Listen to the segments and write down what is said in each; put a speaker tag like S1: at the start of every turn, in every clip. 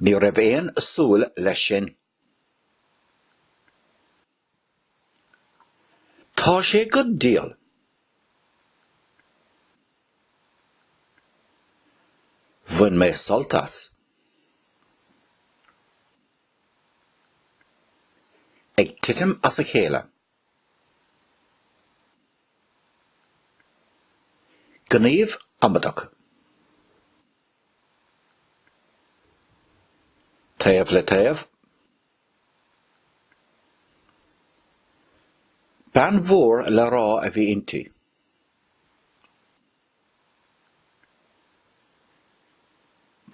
S1: Ní raibh aon súil leis sin. Tá sé go díal. Bhain mé soltas. Ag titim as a chéile. Gníomh amadach. Taobh le taobh. Bean mhór le rá a bhí inti.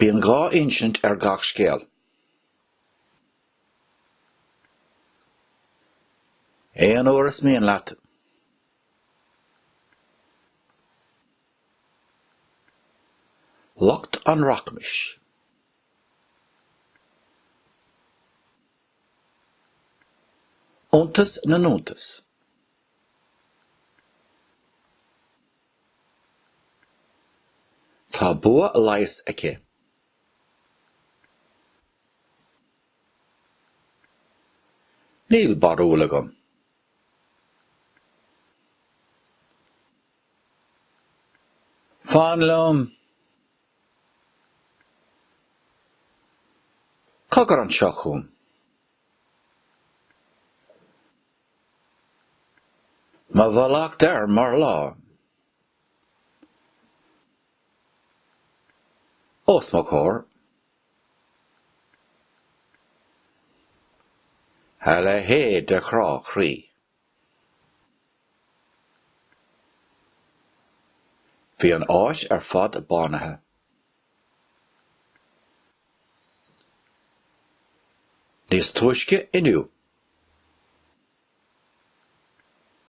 S1: Bíonn gá insint ar gach scéal. Éan uair is mian leat. Locht an rachmis. Ontas na nontas. Tá bua lais aici. Níl barúil agam. Fáin liom. Cogur an seo chun. Má bhalaach dar mar lá. Os má cór. Hala hé de chrá chrí. Bhí an áit ar fad bánathe. Níos tuaisce inniu.